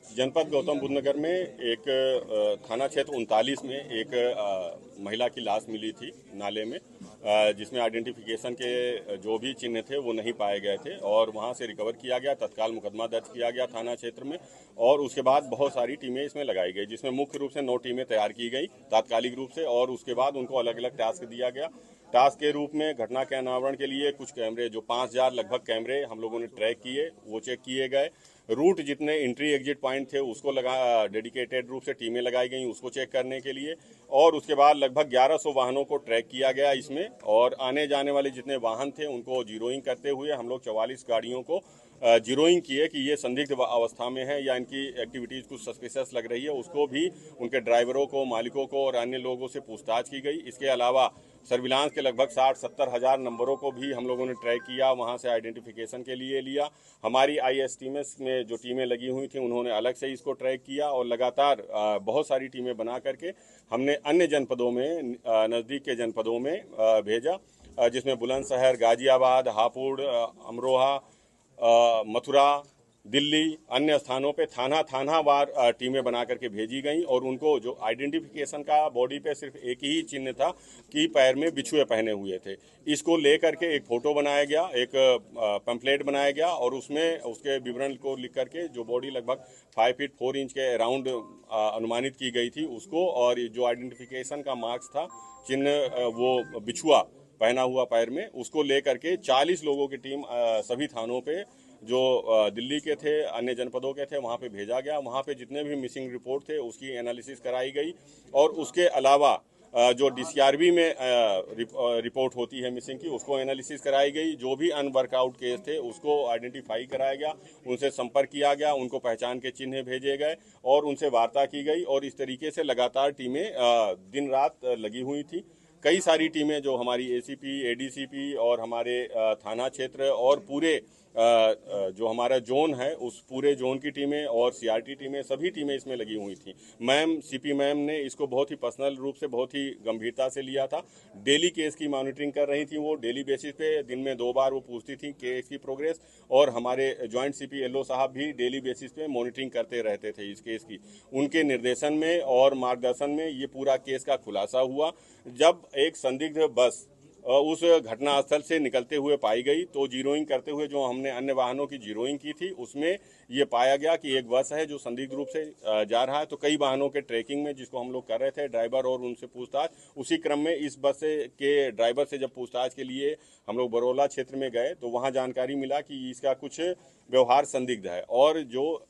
जनपद गौतम बुद्ध नगर में एक थाना क्षेत्र 39 में एक महिला की लाश मिली थी नाले में, जिसमें आइडेंटिफिकेशन के जो भी चिन्ह थे वो नहीं पाए गए थे और वहां से रिकवर किया गया। तत्काल मुकदमा दर्ज किया गया थाना क्षेत्र में और उसके बाद बहुत सारी टीमें इसमें लगाई गई, जिसमें मुख्य रूप से 9 टीमें तैयार की गई तात्कालिक रूप से और उसके बाद उनको अलग अलग टास्क दिया गया। टास्क के रूप में घटना के अनावरण के लिए कुछ कैमरे, जो 5000 लगभग कैमरे हम लोगों ने ट्रैक किए, वो चेक किए गए। रूट जितने एंट्री एग्जिट पॉइंट थे उसको डेडिकेटेड रूप से टीमें लगाई गई उसको चेक करने के लिए और उसके बाद लगभग 1100 वाहनों को ट्रैक किया गया इसमें और आने जाने वाले जितने वाहन थे उनको जीरोइंग करते हुए हम लोग 44 गाड़ियों को जीरोइंग किए कि ये संदिग्ध अवस्था में है या इनकी एक्टिविटीज कुछ सस्पिशियस लग रही है। उसको भी उनके ड्राइवरों को, मालिकों को और अन्य लोगों से पूछताछ की गई। इसके अलावा सर्विलांस के लगभग 60-70 हज़ार नंबरों को भी हम लोगों ने ट्रैक किया, वहां से आइडेंटिफिकेशन के लिए लिया। हमारी ISTMS में जो टीमें लगी हुई थी उन्होंने अलग से इसको ट्रैक किया और लगातार बहुत सारी टीमें बना करके हमने अन्य जनपदों में, नज़दीक के जनपदों में भेजा, जिसमें बुलंदशहर, गाजियाबाद, हापुड़, अमरोहा, मथुरा, दिल्ली, अन्य स्थानों पे थाना वार टीमें बना करके भेजी गई और उनको जो आइडेंटिफिकेशन का बॉडी पे सिर्फ एक ही चिन्ह था कि पैर में बिछुए पहने हुए थे। इसको लेकर के एक फोटो बनाया गया, एक पैम्फलेट बनाया गया और उसमें उसके विवरण को लिख करके जो बॉडी लगभग 5 फीट 4 इंच के अराउंड अनुमानित की गई थी उसको, और जो आइडेंटिफिकेशन का मार्क्स था, चिन्ह, वो बिछुआ पहना हुआ पैर में, उसको लेकर के 40 लोगों की टीम सभी थानों पे जो दिल्ली के थे, अन्य जनपदों के थे, वहाँ पे भेजा गया। वहाँ पे जितने भी मिसिंग रिपोर्ट थे उसकी एनालिसिस कराई गई और उसके अलावा जो DCRB में रिपोर्ट होती है मिसिंग की, उसको एनालिसिस कराई गई। जो भी अनवर्कआउट केस थे उसको आइडेंटिफाई कराया गया, उनसे संपर्क किया गया, उनको पहचान के चिन्ह भेजे गए और उनसे वार्ता की गई और इस तरीके से लगातार टीमें दिन रात लगी हुई थी। कई सारी टीमें जो हमारी ACP, ADCP और हमारे थाना क्षेत्र और पूरे जो हमारा जोन है उस पूरे जोन की टीमें और CRT टीमें, सभी टीमें इसमें लगी हुई थी। मैम, CP मैम ने इसको बहुत ही पर्सनल रूप से बहुत ही गंभीरता से लिया था। डेली केस की मॉनिटरिंग कर रही थी, वो डेली बेसिस पे दिन में 2 बार वो पूछती थी केस की प्रोग्रेस और हमारे ज्वाइंट CP LO साहब भी डेली बेसिस पे मॉनिटरिंग करते रहते थे इस केस की। उनके निर्देशन में और मार्गदर्शन में ये पूरा केस का खुलासा हुआ। जब एक संदिग्ध बस उस घटनास्थल से निकलते हुए पाई गई तो जीरोइंग करते हुए जो हमने अन्य वाहनों की जीरोइंग की थी उसमें ये पाया गया कि एक बस है जो संदिग्ध रूप से जा रहा है। तो कई वाहनों के ट्रैकिंग में जिसको हम लोग कर रहे थे, ड्राइवर और उनसे पूछताछ, उसी क्रम में इस बस के ड्राइवर से जब पूछताछ के लिए हम लोग बरौला क्षेत्र में गए तो वहाँ जानकारी मिला कि इसका कुछ व्यवहार संदिग्ध है और जो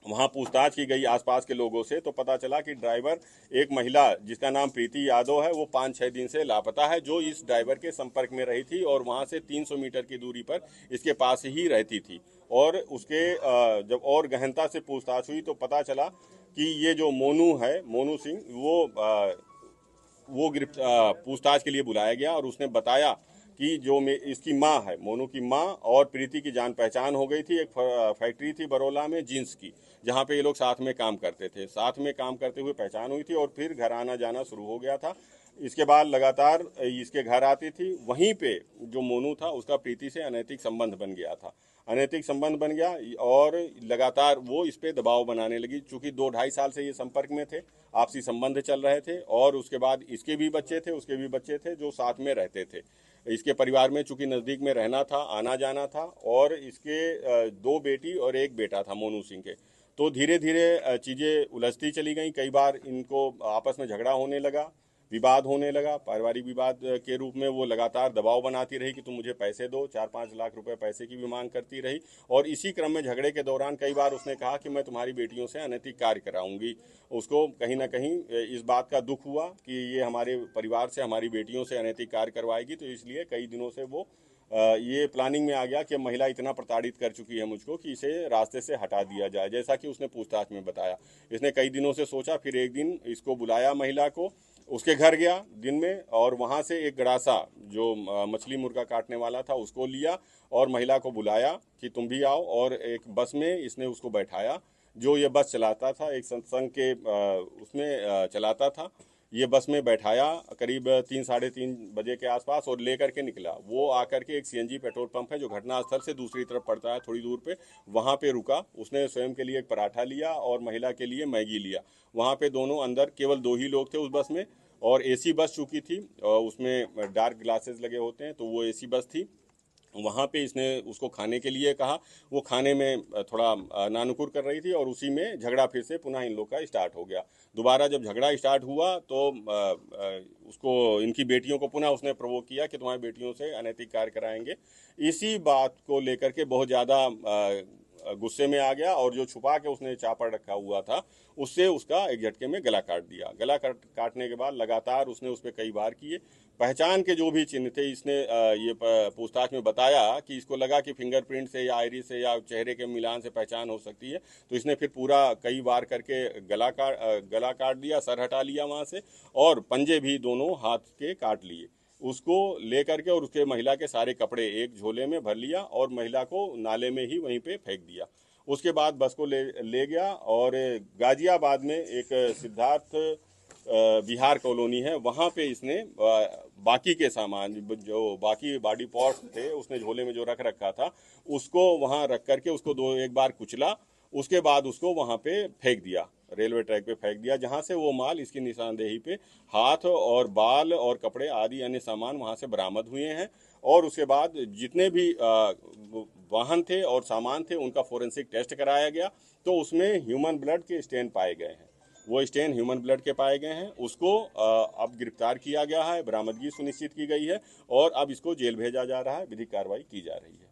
वहां पूछताछ की गई आसपास के लोगों से तो पता चला कि ड्राइवर एक महिला जिसका नाम प्रीति यादव है, वो 5-6 दिन से लापता है, जो इस ड्राइवर के संपर्क में रही थी और वहां से 300 मीटर की दूरी पर इसके पास ही रहती थी। और उसके जब और गहनता से पूछताछ हुई तो पता चला कि ये जो मोनू है, मोनू सिंह, वो पूछताछ के लिए बुलाया गया और उसने बताया कि जो इसकी माँ है, मोनू की माँ और प्रीति की जान पहचान हो गई थी। एक फैक्ट्री थी बरौला में जींस की, जहाँ पे ये लोग साथ में काम करते थे, साथ में काम करते हुए पहचान हुई थी और फिर घर आना जाना शुरू हो गया था। इसके बाद लगातार इसके घर आती थी। वहीं पे जो मोनू था उसका प्रीति से अनैतिक संबंध बन गया था, अनैतिक संबंध बन गया और लगातार वो इस पे दबाव बनाने लगी। चूंकि 2-2.5 साल से ये संपर्क में थे, आपसी संबंध चल रहे थे और उसके बाद इसके भी बच्चे थे, उसके भी बच्चे थे जो साथ में रहते थे। इसके परिवार में चूंकि नज़दीक में रहना था, आना जाना था और इसके 2 बेटी और 1 बेटा था मोनू सिंह के। तो धीरे धीरे चीज़ें उलझती चली गई। कई बार इनको आपस में झगड़ा होने लगा, विवाद होने लगा। पारिवारिक विवाद के रूप में वो लगातार दबाव बनाती रही कि तुम मुझे पैसे दो, 4-5 लाख रुपए पैसे की भी मांग करती रही और इसी क्रम में झगड़े के दौरान कई बार उसने कहा कि मैं तुम्हारी बेटियों से अनैतिक कार्य कराऊंगी। उसको कहीं ना कहीं इस बात का दुख हुआ कि ये हमारे परिवार से, हमारी बेटियों से अनैतिक कार्य करवाएगी, तो इसलिए कई दिनों से वो ये प्लानिंग में आ गया कि महिला इतना प्रताड़ित कर चुकी है मुझको कि इसे रास्ते से हटा दिया जाए, जैसा कि उसने पूछताछ में बताया। इसने कई दिनों से सोचा, फिर एक दिन इसको बुलाया महिला को, उसके घर गया दिन में और वहाँ से एक गड़ासा जो मछली मुर्गा काटने वाला था उसको लिया और महिला को बुलाया कि तुम भी आओ, और एक बस में इसने उसको बैठाया। जो ये बस चलाता था, एक सत्संग के उसमें चलाता था। ये बस में बैठाया करीब 3 साढ़े 3 बजे के आसपास और लेकर के निकला। वो आकर के एक सीएनजी पेट्रोल पंप है जो घटनास्थल से दूसरी तरफ पड़ता है थोड़ी दूर पे, वहाँ पे रुका। उसने स्वयं के लिए एक पराठा लिया और महिला के लिए मैगी लिया। वहाँ पे दोनों अंदर केवल 2 ही लोग थे उस बस में, और एसी बस चूँकि थी उसमें डार्क ग्लासेस लगे होते हैं, तो वो एसी बस थी। वहाँ पे इसने उसको खाने के लिए कहा। वो खाने में थोड़ा नानुकुर कर रही थी और उसी में झगड़ा फिर से पुनः इन लोग का स्टार्ट हो गया। दोबारा जब झगड़ा स्टार्ट हुआ तो उसको, इनकी बेटियों को पुनः उसने प्रोवोक किया कि तुम्हारी बेटियों से अनैतिक कार्य कराएंगे। इसी बात को लेकर के बहुत ज़्यादा गुस्से में आ गया और जो छुपा के उसने चापड़ रखा हुआ था उससे उसका एक झटके में गला काट दिया। गला काटने के बाद लगातार उसने उस पर कई वार किए। पहचान के जो भी चिन्ह थे इसने ये पूछताछ में बताया कि इसको लगा कि फिंगरप्रिंट से या आईरिस से या चेहरे के मिलान से पहचान हो सकती है, तो इसने फिर पूरा कई वार करके गला काट दिया, सर हटा लिया वहाँ से, और पंजे भी दोनों हाथ के काट लिए। उसको ले करके और उसके महिला के सारे कपड़े एक झोले में भर लिया और महिला को नाले में ही वहीं पे फेंक दिया। उसके बाद बस को ले गया और गाजियाबाद में एक सिद्धार्थ बिहार कॉलोनी है, वहाँ पे इसने बाकी के सामान, जो बाकी बॉडी पार्ट्स थे उसने झोले में जो रख रखा था, उसको वहाँ रख करके उसको एक बार कुचला। उसके बाद उसको वहाँ पे फेंक दिया, रेलवे ट्रैक पे फेंक दिया, जहाँ से वो माल इसकी निशानदेही पे हाथ और बाल और कपड़े आदि अन्य सामान वहाँ से बरामद हुए हैं। और उसके बाद जितने भी वाहन थे और सामान थे उनका फोरेंसिक टेस्ट कराया गया, तो उसमें ह्यूमन ब्लड के स्टेन पाए गए हैं। वो स्टेन ह्यूमन ब्लड के पाए गए हैं। उसको अब गिरफ्तार किया गया है, बरामदगी सुनिश्चित की गई है और अब इसको जेल भेजा जा रहा है, विधिक कार्रवाई की जा रही है।